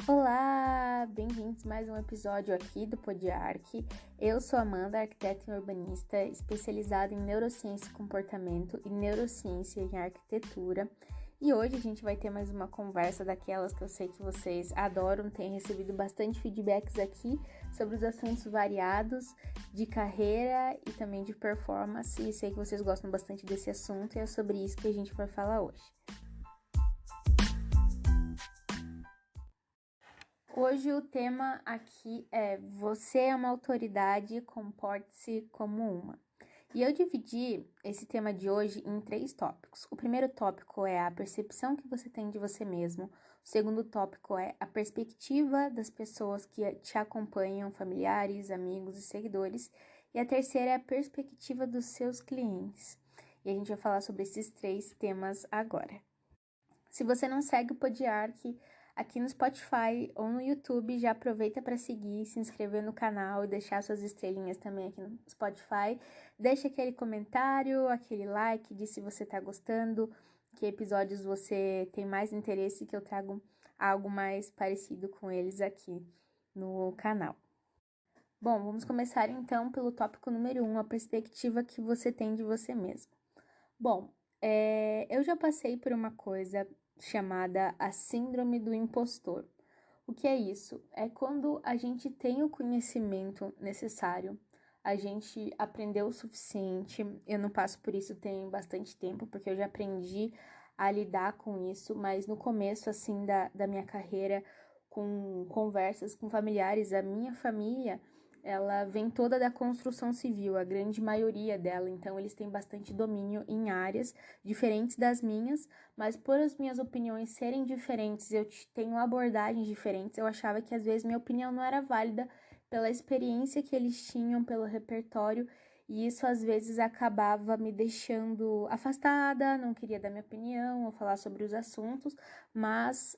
Olá, bem-vindos a mais um episódio aqui do Podiarc. Eu sou Amanda, arquiteta e urbanista, especializada em neurociência e comportamento e neurociência em arquitetura. E hoje a gente vai ter mais uma conversa daquelas que eu sei que vocês adoram, têm recebido bastante feedbacks aqui sobre os assuntos variados de carreira e também de performance. E sei que vocês gostam bastante desse assunto e é sobre isso que a gente vai falar hoje. Hoje o tema aqui é: você é uma autoridade, comporte-se como uma. E eu dividi esse tema de hoje em 3 tópicos. O primeiro tópico é a percepção que você tem de você mesmo. O segundo tópico é a perspectiva das pessoas que te acompanham, familiares, amigos e seguidores. E a terceira é a perspectiva dos seus clientes. E a gente vai falar sobre esses 3 temas agora. Se você não segue o Podiarc aqui no Spotify ou no YouTube, já aproveita para seguir, se inscrever no canal e deixar suas estrelinhas também aqui no Spotify. Deixa aquele comentário, aquele like, diz se você está gostando, que episódios você tem mais interesse, que eu trago algo mais parecido com eles aqui no canal. Bom, vamos começar então pelo tópico número 1, a perspectiva que você tem de você mesmo. Bom, eu já passei por uma coisa chamada a síndrome do impostor. O que é isso? É quando a gente tem o conhecimento necessário, a gente aprendeu o suficiente. Eu não passo por isso tem bastante tempo, porque eu já aprendi a lidar com isso, mas no começo, assim, da minha carreira, com conversas com familiares, a minha família, ela vem toda da construção civil, a grande maioria dela, então eles têm bastante domínio em áreas diferentes das minhas, mas por as minhas opiniões serem diferentes, eu tenho abordagens diferentes, eu achava que às vezes minha opinião não era válida pela experiência que eles tinham, pelo repertório, e isso às vezes acabava me deixando afastada, não queria dar minha opinião ou falar sobre os assuntos, mas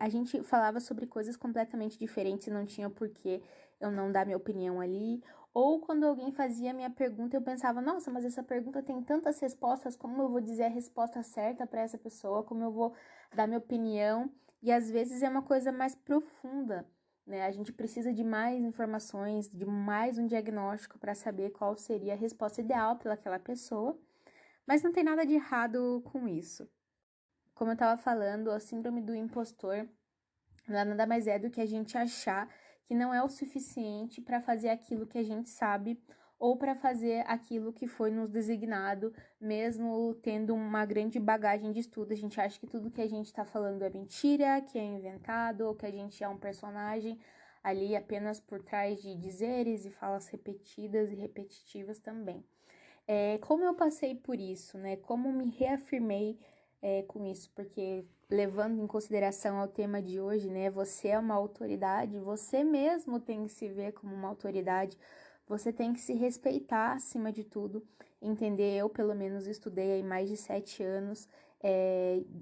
a gente falava sobre coisas completamente diferentes e não tinha porquê eu não dar minha opinião ali. Ou quando alguém fazia minha pergunta, eu pensava, nossa, mas essa pergunta tem tantas respostas, como eu vou dizer a resposta certa para essa pessoa, como eu vou dar minha opinião? E às vezes é uma coisa mais profunda, né? A gente precisa de mais informações, de mais um diagnóstico para saber qual seria a resposta ideal para aquela pessoa. Mas não tem nada de errado com isso. Como eu estava falando, a síndrome do impostor nada mais é do que a gente achar que não é o suficiente para fazer aquilo que a gente sabe ou para fazer aquilo que foi nos designado, mesmo tendo uma grande bagagem de estudo. A gente acha que tudo que a gente está falando é mentira, que é inventado, ou que a gente é um personagem ali apenas por trás de dizeres e falas repetidas e repetitivas também. Como eu passei por isso, né? Como me reafirmei com isso, porque levando em consideração ao tema de hoje, né? Você é uma autoridade, você mesmo tem que se ver como uma autoridade, você tem que se respeitar acima de tudo, entender. Eu, pelo menos, estudei aí mais de 7 anos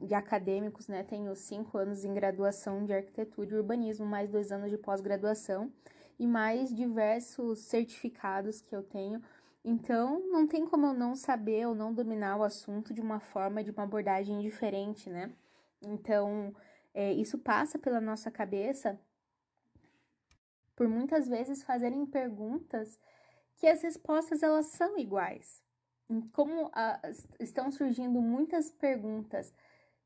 de acadêmicos, né? Tenho 5 anos em graduação de arquitetura e urbanismo, mais 2 anos de pós-graduação e mais diversos certificados que eu tenho. Então, não tem como eu não saber ou não dominar o assunto de uma forma, de uma abordagem diferente, né? Então, isso passa pela nossa cabeça por muitas vezes fazerem perguntas que as respostas elas são iguais. Como estão surgindo muitas perguntas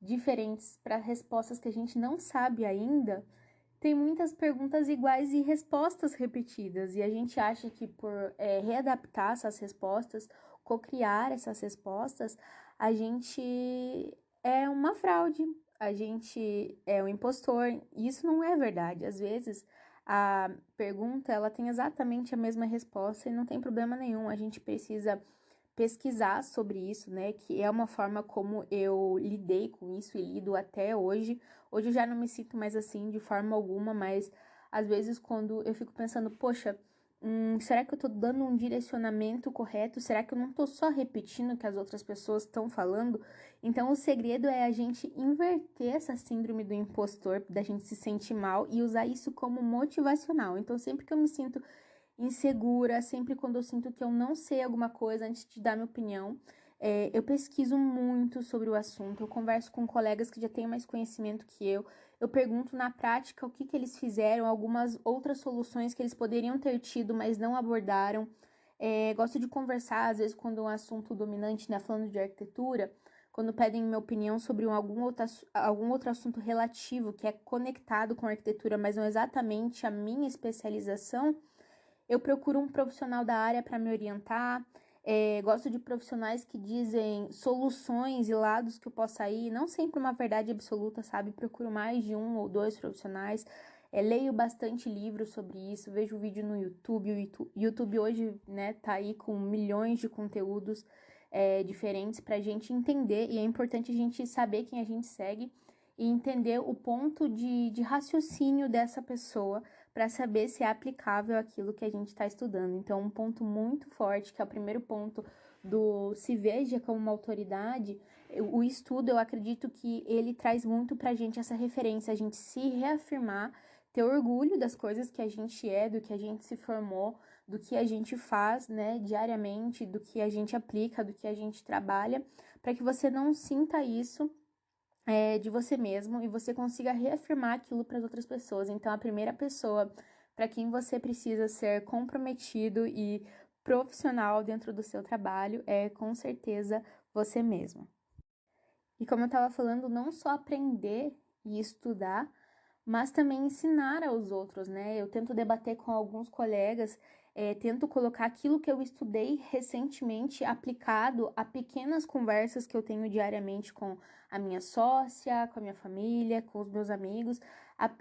diferentes para respostas que a gente não sabe ainda, tem muitas perguntas iguais e respostas repetidas, e a gente acha que por readaptar essas respostas, cocriar essas respostas, a gente é uma fraude, a gente é um impostor, e isso não é verdade. Às vezes a pergunta ela tem exatamente a mesma resposta e não tem problema nenhum, a gente precisa pesquisar sobre isso, né, que é uma forma como eu lidei com isso e lido até hoje. Hoje eu já não me sinto mais assim de forma alguma, mas às vezes quando eu fico pensando, poxa, será que eu tô dando um direcionamento correto? Será que eu não tô só repetindo o que as outras pessoas estão falando? Então o segredo é a gente inverter essa síndrome do impostor, da gente se sentir mal e usar isso como motivacional. Então sempre que eu me sinto insegura, sempre quando eu sinto que eu não sei alguma coisa, antes de dar minha opinião, eu pesquiso muito sobre o assunto, eu converso com colegas que já têm mais conhecimento que eu eu pergunto na prática o que eles fizeram, algumas outras soluções que eles poderiam ter tido, mas não abordaram. Gosto de conversar, às vezes, quando é um assunto dominante, né, falando de arquitetura, quando pedem minha opinião sobre algum outro assunto relativo, que é conectado com a arquitetura, mas não exatamente a minha especialização, eu procuro um profissional da área para me orientar. Gosto de profissionais que dizem soluções e lados que eu possa ir, não sempre uma verdade absoluta, sabe? Procuro mais de um ou dois profissionais. Leio bastante livros sobre isso, vejo vídeo no YouTube. O YouTube hoje, né, tá aí com milhões de conteúdos diferentes para a gente entender, e é importante a gente saber quem a gente segue e entender o ponto de raciocínio dessa pessoa para saber se é aplicável aquilo que a gente está estudando. Então, um ponto muito forte, que é o primeiro ponto do se veja como uma autoridade, o estudo, eu acredito que ele traz muito para a gente essa referência, a gente se reafirmar, ter orgulho das coisas que a gente do que a gente se formou, do que a gente faz, né, diariamente, do que a gente aplica, do que a gente trabalha, para que você não sinta isso de você mesmo e você consiga reafirmar aquilo para as outras pessoas. Então, a primeira pessoa para quem você precisa ser comprometido e profissional dentro do seu trabalho é, com certeza, você mesmo. E como eu estava falando, não só aprender e estudar, mas também ensinar aos outros, né? Eu tento debater com alguns colegas, tento colocar aquilo que eu estudei recentemente aplicado a pequenas conversas que eu tenho diariamente com a minha sócia, com a minha família, com os meus amigos,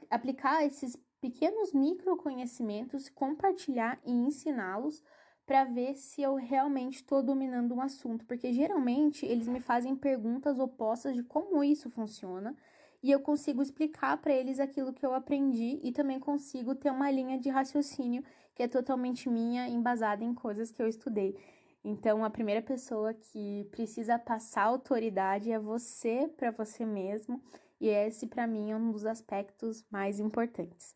aplicar esses pequenos microconhecimentos, compartilhar e ensiná-los para ver se eu realmente estou dominando um assunto, porque geralmente eles me fazem perguntas opostas de como isso funciona, e eu consigo explicar para eles aquilo que eu aprendi e também consigo ter uma linha de raciocínio que é totalmente minha, embasada em coisas que eu estudei. Então, a primeira pessoa que precisa passar autoridade é você para você mesmo, e esse, para mim, é um dos aspectos mais importantes.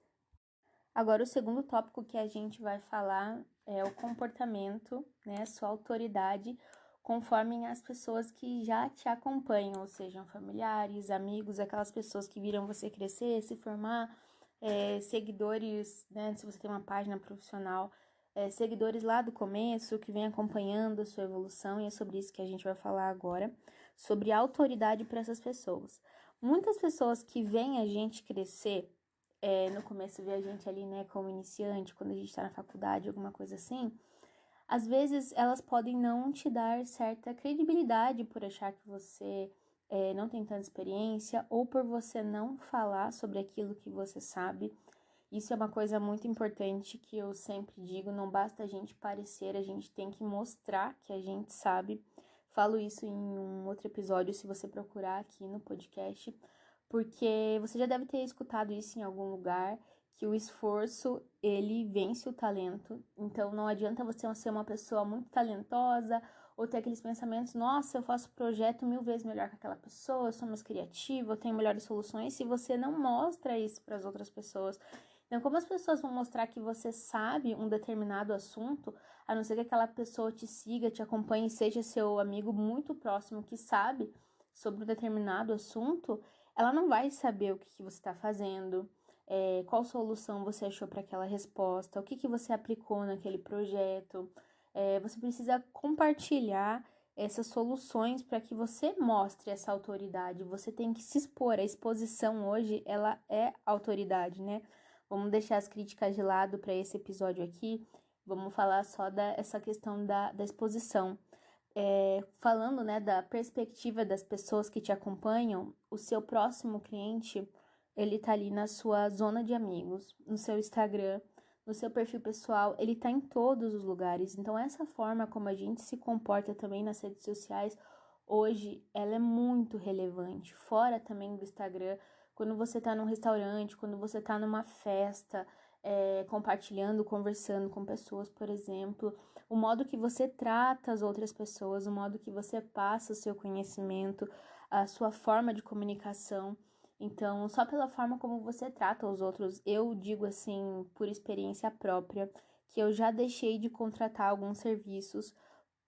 Agora, o segundo tópico que a gente vai falar é o comportamento, né, sua autoridade, conforme as pessoas que já te acompanham, ou sejam familiares, amigos, aquelas pessoas que viram você crescer, se formar, seguidores, né, se você tem uma página profissional, seguidores lá do começo, que vem acompanhando a sua evolução, e é sobre isso que a gente vai falar agora, sobre autoridade para essas pessoas. Muitas pessoas que veem a gente crescer, no começo vê a gente ali, né, como iniciante, quando a gente tá na faculdade, alguma coisa assim, às vezes elas podem não te dar certa credibilidade por achar que você não tem tanta experiência ou por você não falar sobre aquilo que você sabe. Isso é uma coisa muito importante que eu sempre digo, não basta a gente parecer, a gente tem que mostrar que a gente sabe. Falo isso em um outro episódio, se você procurar aqui no podcast, porque você já deve ter escutado isso em algum lugar, que o esforço, ele vence o talento. Então, não adianta você ser uma pessoa muito talentosa ou ter aqueles pensamentos, nossa, eu faço projeto 1000 vezes melhor que aquela pessoa, eu sou mais criativa, eu tenho melhores soluções, se você não mostra isso para as outras pessoas. Então, como as pessoas vão mostrar que você sabe um determinado assunto, a não ser que aquela pessoa te siga, te acompanhe, seja seu amigo muito próximo que sabe sobre um determinado assunto, ela não vai saber o que você está fazendo, qual solução você achou para aquela resposta, o que você aplicou naquele projeto. Você precisa compartilhar essas soluções para que você mostre essa autoridade. Você tem que se expor. A exposição hoje, ela é autoridade, né? Vamos deixar as críticas de lado para esse episódio aqui. Vamos falar só dessa questão da exposição. Falando, né, da perspectiva das pessoas que te acompanham, o seu próximo cliente, ele tá ali na sua zona de amigos, no seu Instagram, no seu perfil pessoal, ele tá em todos os lugares. Então, essa forma como a gente se comporta também nas redes sociais, hoje, ela é muito relevante. Fora também do Instagram, quando você tá num restaurante, quando você tá numa festa, compartilhando, conversando com pessoas, por exemplo, o modo que você trata as outras pessoas, o modo que você passa o seu conhecimento, a sua forma de comunicação. Então, só pela forma como você trata os outros, eu digo assim, por experiência própria, que eu já deixei de contratar alguns serviços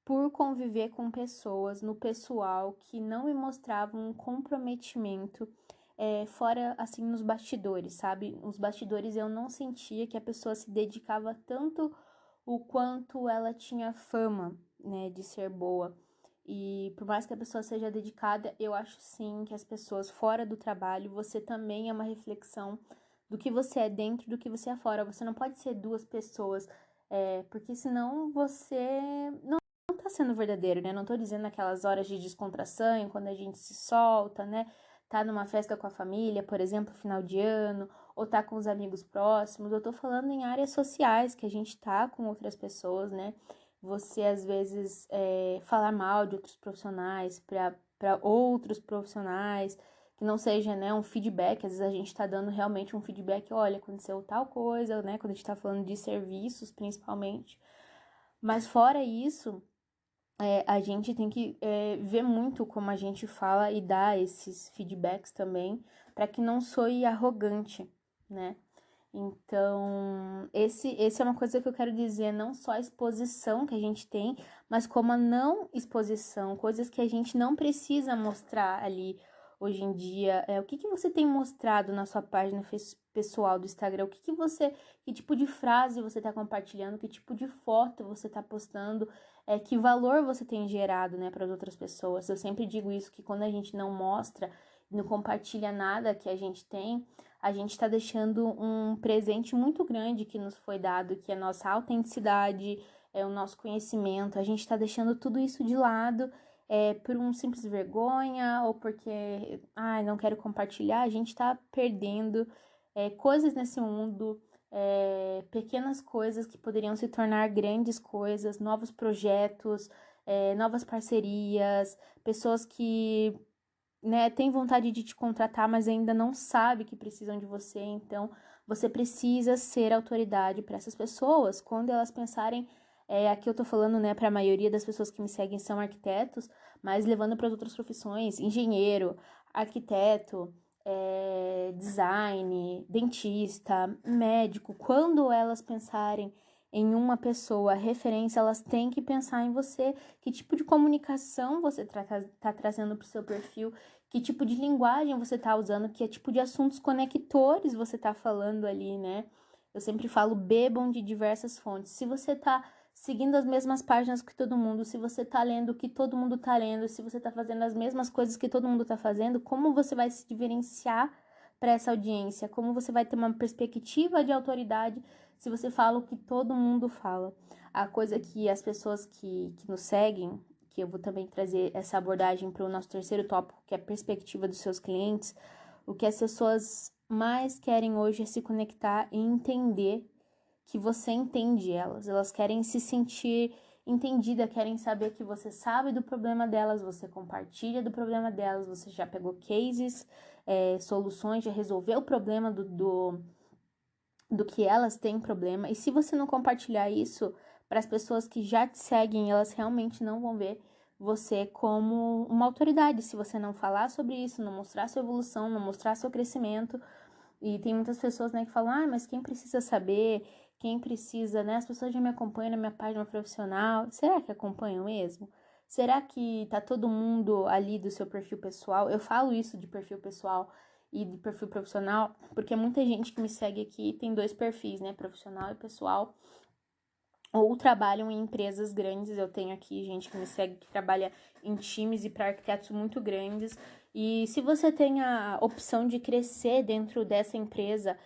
por conviver com pessoas no pessoal que não me mostravam um comprometimento fora, assim, nos bastidores, sabe? Nos bastidores eu não sentia que a pessoa se dedicava tanto o quanto ela tinha fama, né, de ser boa. E por mais que a pessoa seja dedicada, eu acho sim que as pessoas fora do trabalho, você também é uma reflexão do que você é dentro, do que você é fora. Você não pode ser duas pessoas, porque senão você não tá sendo verdadeiro, né? Não tô dizendo aquelas horas de descontração, quando a gente se solta, né? Tá numa festa com a família, por exemplo, final de ano, ou tá com os amigos próximos. Eu tô falando em áreas sociais, que a gente tá com outras pessoas, né? Você, às vezes, falar mal de outros profissionais para outros profissionais, que não seja, né, um feedback. Às vezes a gente tá dando realmente um feedback, olha, aconteceu tal coisa, né? Quando a gente tá falando de serviços, principalmente. Mas fora isso, a gente tem que ver muito como a gente fala e dá esses feedbacks também, para que não soe arrogante, né? Então, esse é uma coisa que eu quero dizer, não só a exposição que a gente tem, mas como a não exposição, coisas que a gente não precisa mostrar ali hoje em dia. O que você tem mostrado na sua página pessoal do Instagram? Que tipo de frase você está compartilhando? Que tipo de foto você está postando? Que valor você tem gerado, né, para as outras pessoas? Eu sempre digo isso, que quando a gente não mostra, não compartilha nada que a gente tem, a gente está deixando um presente muito grande que nos foi dado, que é a nossa autenticidade, o nosso conhecimento. A gente está deixando tudo isso de lado por um simples vergonha ou porque, não quero compartilhar. A gente está perdendo coisas nesse mundo, pequenas coisas que poderiam se tornar grandes coisas, novos projetos, novas parcerias, pessoas que, né, tem vontade de te contratar, mas ainda não sabe que precisam de você. Então, você precisa ser autoridade para essas pessoas. Quando elas pensarem, aqui eu tô falando, né, para a maioria das pessoas que me seguem são arquitetos, mas levando para as outras profissões, engenheiro, arquiteto, design, dentista, médico. Quando elas pensarem em uma pessoa referência, elas têm que pensar em você. Que tipo de comunicação você tá trazendo para o seu perfil? Que tipo de linguagem você tá usando, que tipo de assuntos conectores você tá falando ali, né? Eu sempre falo, bebam de diversas fontes. Se você tá seguindo as mesmas páginas que todo mundo, se você tá lendo o que todo mundo tá lendo, se você tá fazendo as mesmas coisas que todo mundo tá fazendo, como você vai se diferenciar para essa audiência? Como você vai ter uma perspectiva de autoridade se você fala o que todo mundo fala? A coisa que as pessoas que nos seguem, que eu vou também trazer essa abordagem para o nosso terceiro tópico, que é a perspectiva dos seus clientes. O que as pessoas mais querem hoje é se conectar e entender que você entende elas. Elas querem se sentir entendida, querem saber que você sabe do problema delas, você compartilha do problema delas, você já pegou cases, soluções, já resolveu o problema do que elas têm problema. E se você não compartilhar isso para as pessoas que já te seguem, elas realmente não vão ver você como uma autoridade. Se você não falar sobre isso, não mostrar sua evolução, não mostrar seu crescimento. E tem muitas pessoas, né, que falam, mas quem precisa saber, quem precisa, né? As pessoas já me acompanham na minha página profissional. Será que acompanham mesmo? Será que tá todo mundo ali do seu perfil pessoal? Eu falo isso de perfil pessoal e de perfil profissional, porque muita gente que me segue aqui tem dois perfis, né? Profissional e pessoal. Ou trabalham em empresas grandes. Eu tenho aqui gente que me segue que trabalha em times e para arquitetos muito grandes. E se você tem a opção de crescer dentro dessa empresa,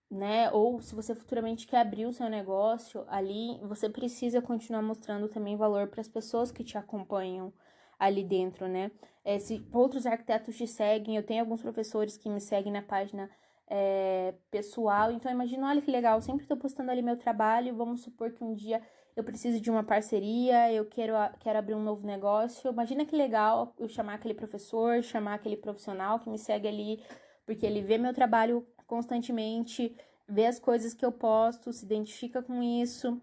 né? Ou se você futuramente quer abrir o seu negócio ali, você precisa continuar mostrando também valor para as pessoas que te acompanham ali dentro, né? Se outros arquitetos te seguem, eu tenho alguns professores que me seguem na página pessoal, então imagina, olha que legal, eu sempre estou postando ali meu trabalho, vamos supor que um dia eu preciso de uma parceria, eu quero abrir um novo negócio, imagina que legal eu chamar aquele professor, chamar aquele profissional que me segue ali, porque ele vê meu trabalho constantemente, vê as coisas que eu posto, se identifica com isso,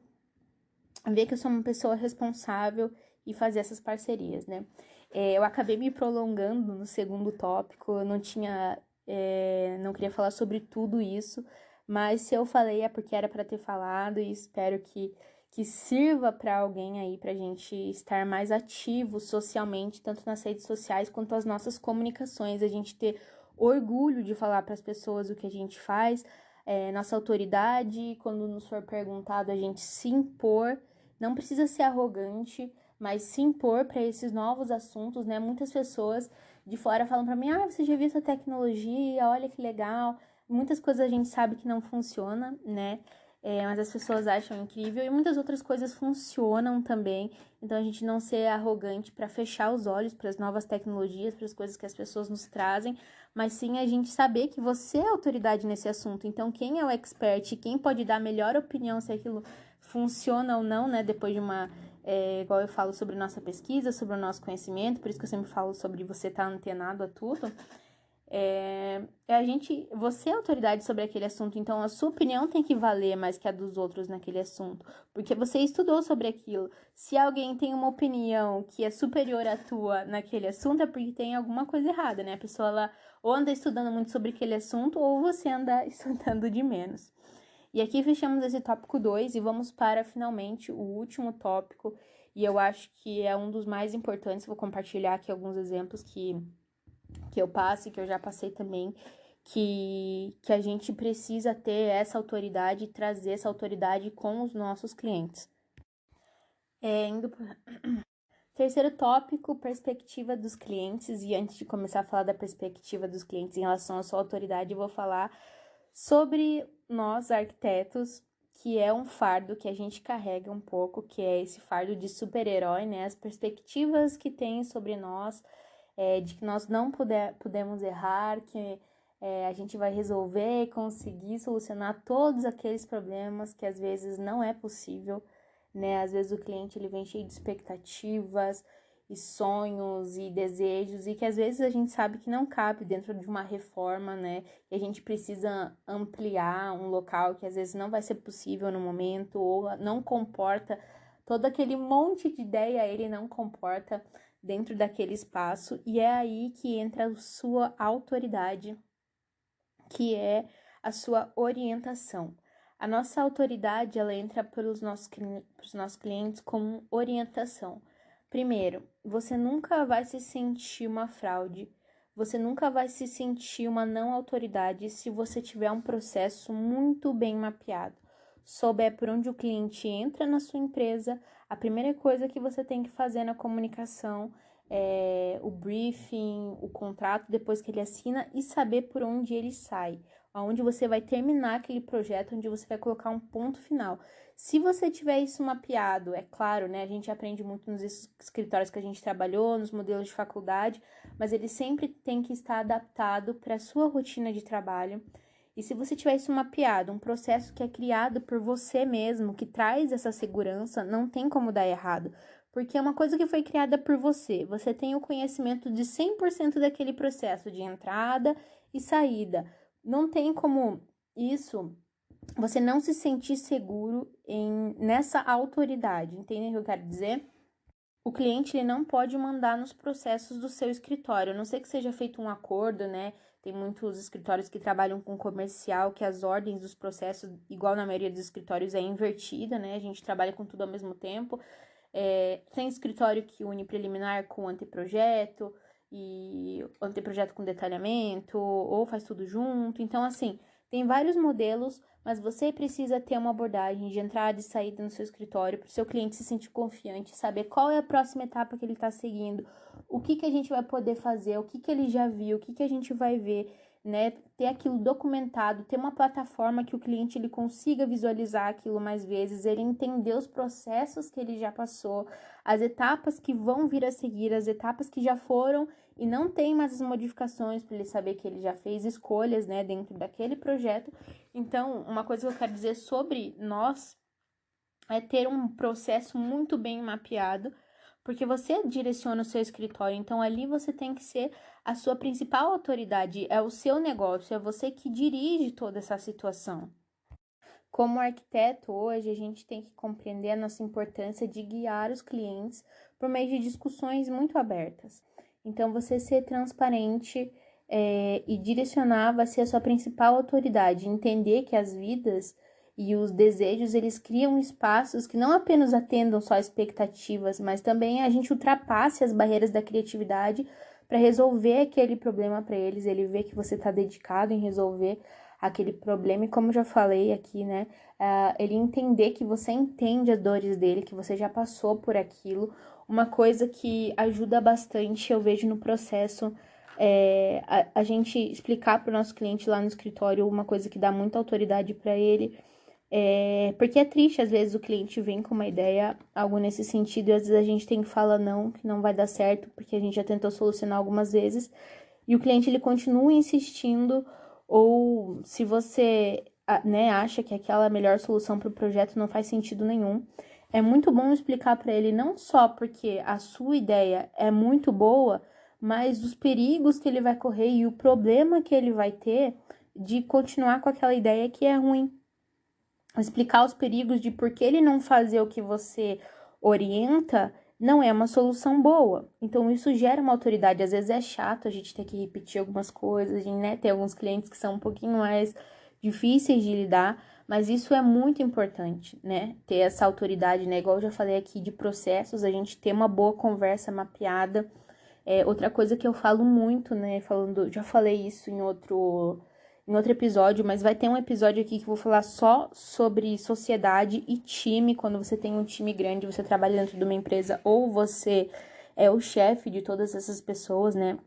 vê que eu sou uma pessoa responsável e fazer essas parcerias, né? Eu acabei me prolongando no segundo tópico, eu não queria falar sobre tudo isso, mas se eu falei é porque era para ter falado e espero que que sirva para alguém aí, para a gente estar mais ativo socialmente, tanto nas redes sociais quanto as nossas comunicações, a gente ter orgulho de falar para as pessoas o que a gente faz, nossa autoridade, quando nos for perguntado, a gente se impor, não precisa ser arrogante, mas se impor para esses novos assuntos, né? Muitas pessoas de fora falam para mim, você já viu essa tecnologia, olha que legal. Muitas coisas a gente sabe que não funciona, né? Mas as pessoas acham incrível e muitas outras coisas funcionam também. Então a gente não ser arrogante para fechar os olhos para as novas tecnologias, para as coisas que as pessoas nos trazem, mas sim a gente saber que você é autoridade nesse assunto. Então quem é o expert, quem pode dar a melhor opinião se aquilo funciona ou não, né? Depois de uma igual eu falo sobre nossa pesquisa, sobre o nosso conhecimento, por isso que eu sempre falo sobre você estar antenado a tudo. Você é autoridade sobre aquele assunto, então a sua opinião tem que valer mais que a dos outros naquele assunto, porque você estudou sobre aquilo. Se alguém tem uma opinião que é superior à tua naquele assunto, é porque tem alguma coisa errada, né? A pessoa ela ou anda estudando muito sobre aquele assunto, ou você anda estudando de menos. E aqui fechamos esse tópico 2 e vamos para finalmente o último tópico, e eu acho que é um dos mais importantes. Vou compartilhar aqui alguns exemplos que eu passo e que eu já passei também, que a gente precisa ter essa autoridade e trazer essa autoridade com os nossos clientes. Indo para terceiro tópico, perspectiva dos clientes. E antes de começar a falar da perspectiva dos clientes em relação à sua autoridade, eu vou falar sobre nós, arquitetos, que é um fardo que a gente carrega um pouco, que é esse fardo de super-herói, né? As perspectivas que tem sobre nós, de que nós não podemos errar, que a gente vai resolver e conseguir solucionar todos aqueles problemas que às vezes não é possível, né? Às vezes o cliente ele vem cheio de expectativas e sonhos e desejos e que às vezes a gente sabe que não cabe dentro de uma reforma, né? E a gente precisa ampliar um local que às vezes não vai ser possível no momento ou não comporta todo aquele monte de ideia, ele não comporta dentro daquele espaço, e é aí que entra a sua autoridade, que é a sua orientação. A nossa autoridade, ela entra para os nossos clientes como orientação. Primeiro, você nunca vai se sentir uma fraude, você nunca vai se sentir uma não autoridade se você tiver um processo muito bem mapeado. Souber por onde o cliente entra na sua empresa, a primeira coisa que você tem que fazer na comunicação é o briefing, o contrato, depois que ele assina, e saber por onde ele sai, aonde você vai terminar aquele projeto, onde você vai colocar um ponto final. Se você tiver isso mapeado, é claro, né? A gente aprende muito nos escritórios que a gente trabalhou, nos modelos de faculdade, mas ele sempre tem que estar adaptado para a sua rotina de trabalho. E se você tiver isso mapeado, um processo que é criado por você mesmo, que traz essa segurança, não tem como dar errado. Porque é uma coisa que foi criada por você. Você tem o conhecimento de 100% daquele processo de entrada e saída. Não tem como você não se sentir seguro nessa autoridade. Entende o que eu quero dizer? O cliente ele não pode mandar nos processos do seu escritório, a não ser que seja feito um acordo, né? Tem muitos escritórios que trabalham com comercial, que as ordens dos processos, igual na maioria dos escritórios, é invertida, né? A gente trabalha com tudo ao mesmo tempo. Tem escritório que une preliminar com anteprojeto, e anteprojeto com detalhamento, ou faz tudo junto. Então, assim, tem vários modelos, mas você precisa ter uma abordagem de entrada e saída no seu escritório para o seu cliente se sentir confiante, saber qual é a próxima etapa que ele está seguindo, o que a gente vai poder fazer, o que ele já viu, o que a gente vai ver, né? Ter aquilo documentado, ter uma plataforma que o cliente ele consiga visualizar aquilo mais vezes, ele entender os processos que ele já passou, as etapas que vão vir a seguir, as etapas que já foram e não tem mais as modificações, para ele saber que ele já fez escolhas, né, dentro daquele projeto. Então, uma coisa que eu quero dizer sobre nós é ter um processo muito bem mapeado, porque você direciona o seu escritório, então ali você tem que ser a sua principal autoridade, é o seu negócio, é você que dirige toda essa situação. Como arquiteto, hoje a gente tem que compreender a nossa importância de guiar os clientes por meio de discussões muito abertas. Então, você ser transparente e direcionar vai ser a sua principal autoridade, entender que as vidas e os desejos, eles criam espaços que não apenas atendam só expectativas, mas também a gente ultrapasse as barreiras da criatividade para resolver aquele problema para eles. Ele vê que você está dedicado em resolver aquele problema e, como eu já falei aqui, né, ele entender que você entende as dores dele, que você já passou por aquilo. Uma coisa que ajuda bastante, eu vejo no processo, a gente explicar para o nosso cliente lá no escritório uma coisa que dá muita autoridade para ele. Porque é triste, às vezes o cliente vem com uma ideia, algo nesse sentido, e às vezes a gente tem que falar não, que não vai dar certo, porque a gente já tentou solucionar algumas vezes, e o cliente ele continua insistindo, ou se você, né, acha que aquela é a melhor solução para o projeto, não faz sentido nenhum. É muito bom explicar para ele, não só porque a sua ideia é muito boa, mas os perigos que ele vai correr e o problema que ele vai ter de continuar com aquela ideia que é ruim. Explicar os perigos de por que ele não fazer o que você orienta não é uma solução boa. Então, isso gera uma autoridade. Às vezes é chato a gente ter que repetir algumas coisas, né? Tem alguns clientes que são um pouquinho mais difíceis de lidar, mas isso é muito importante, né? Ter essa autoridade, né? Igual eu já falei aqui de processos, a gente ter uma boa conversa mapeada. Outra coisa que eu falo muito, né? Já falei isso em outro episódio, mas vai ter um episódio aqui que eu vou falar só sobre sociedade e time. Quando você tem um time grande, você trabalha dentro de uma empresa ou você é o chefe de todas essas pessoas, né?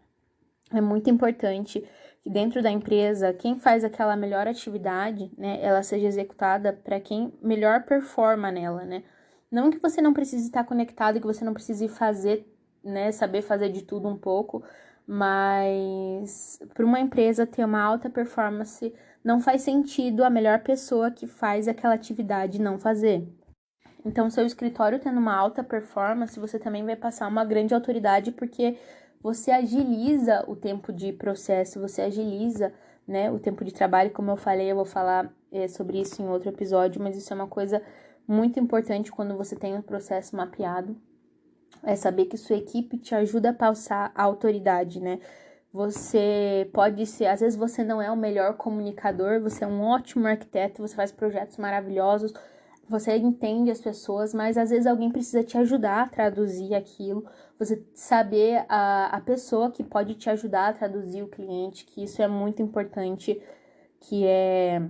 É muito importante que dentro da empresa, quem faz aquela melhor atividade, né, ela seja executada para quem melhor performa nela, né? Não que você não precise estar conectado, que você não precise fazer, né, saber fazer de tudo um pouco, mas para uma empresa ter uma alta performance, não faz sentido a melhor pessoa que faz aquela atividade não fazer. Então, seu escritório tendo uma alta performance, você também vai passar uma grande autoridade, porque você agiliza o tempo de processo, você agiliza, né, o tempo de trabalho. Como eu falei, eu vou falar sobre isso em outro episódio, mas isso é uma coisa muito importante quando você tem um processo mapeado. É saber que sua equipe te ajuda a passar a autoridade, né? Você pode ser, às vezes você não é o melhor comunicador, você é um ótimo arquiteto, você faz projetos maravilhosos, você entende as pessoas, mas às vezes alguém precisa te ajudar a traduzir aquilo, você saber a pessoa que pode te ajudar a traduzir o cliente, que isso é muito importante, que é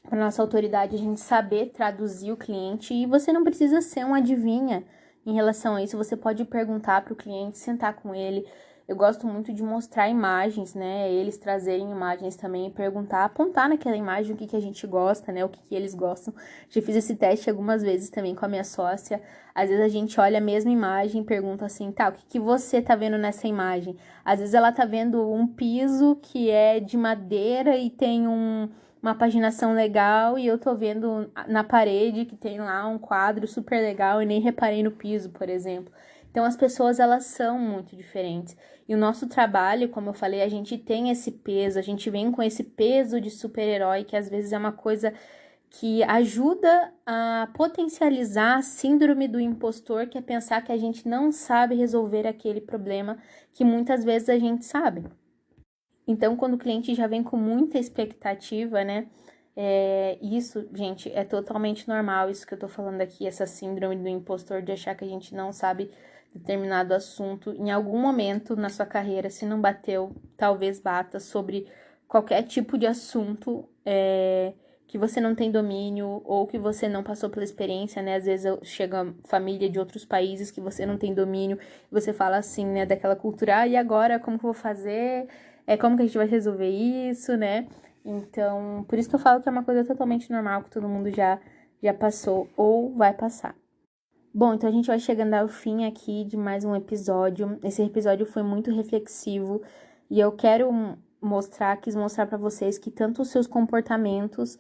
para nossa autoridade a gente saber traduzir o cliente, e você não precisa ser um adivinha em relação a isso, você pode perguntar para o cliente, sentar com ele. Eu gosto muito de mostrar imagens, né, eles trazerem imagens também e perguntar, apontar naquela imagem o que a gente gosta, né, o que eles gostam. Já fiz esse teste algumas vezes também com a minha sócia. Às vezes a gente olha a mesma imagem e pergunta assim, tá, o que você tá vendo nessa imagem? Às vezes ela tá vendo um piso que é de madeira e tem uma paginação legal, e eu tô vendo na parede que tem lá um quadro super legal e nem reparei no piso, por exemplo. Então, as pessoas, elas são muito diferentes. E o nosso trabalho, como eu falei, a gente tem esse peso, a gente vem com esse peso de super-herói, que às vezes é uma coisa que ajuda a potencializar a síndrome do impostor, que é pensar que a gente não sabe resolver aquele problema que muitas vezes a gente sabe. Então, quando o cliente já vem com muita expectativa, né? Isso, gente, é totalmente normal, isso que eu tô falando aqui, essa síndrome do impostor de achar que a gente não sabe determinado assunto. Em algum momento na sua carreira, se não bateu, talvez bata sobre qualquer tipo de assunto que você não tem domínio ou que você não passou pela experiência, né? Às vezes chega família de outros países que você não tem domínio, e você fala assim, né, daquela cultura, e agora, como que eu vou fazer? Como que a gente vai resolver isso, né? Então, por isso que eu falo que é uma coisa totalmente normal, que todo mundo já passou ou vai passar. Bom, então a gente vai chegando ao fim aqui de mais um episódio. Esse episódio foi muito reflexivo e eu quero quis mostrar para vocês que tanto os seus comportamentos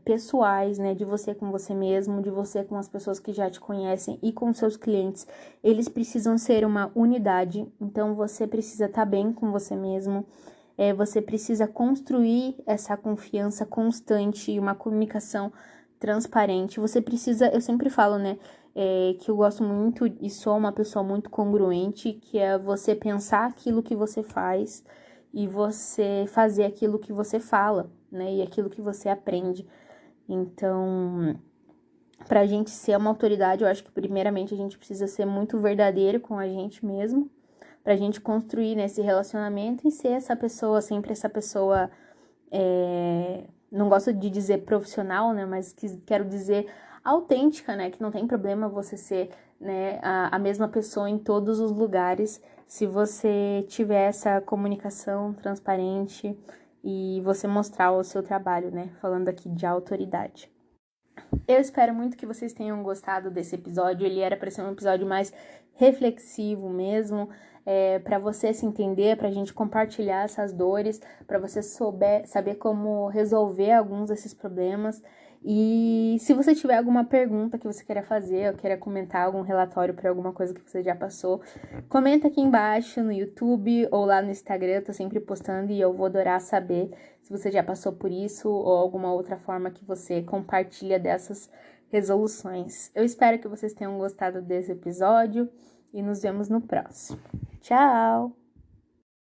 pessoais, né, de você com você mesmo, de você com as pessoas que já te conhecem e com seus clientes, eles precisam ser uma unidade. Então você precisa estar bem com você mesmo. Você precisa construir essa confiança constante e uma comunicação transparente. Você precisa, eu sempre falo, né, que eu gosto muito e sou uma pessoa muito congruente, que é você pensar aquilo que você faz e você fazer aquilo que você fala, né, e aquilo que você aprende. Então, pra gente ser uma autoridade, eu acho que primeiramente a gente precisa ser muito verdadeiro com a gente mesmo, pra gente construir nesse relacionamento e ser essa pessoa, sempre essa pessoa, não gosto de dizer profissional, né, mas quero dizer autêntica, né, que não tem problema você ser, né, a mesma pessoa em todos os lugares, se você tiver essa comunicação transparente e você mostrar o seu trabalho, né, falando aqui de autoridade. Eu espero muito que vocês tenham gostado desse episódio. Ele era para ser um episódio mais reflexivo mesmo, para você se entender, para a gente compartilhar essas dores, para você saber como resolver alguns desses problemas. E se você tiver alguma pergunta que você queira fazer, ou queira comentar algum relatório para alguma coisa que você já passou, comenta aqui embaixo no YouTube ou lá no Instagram, eu tô sempre postando e eu vou adorar saber se você já passou por isso ou alguma outra forma que você compartilha dessas resoluções. Eu espero que vocês tenham gostado desse episódio e nos vemos no próximo. Tchau!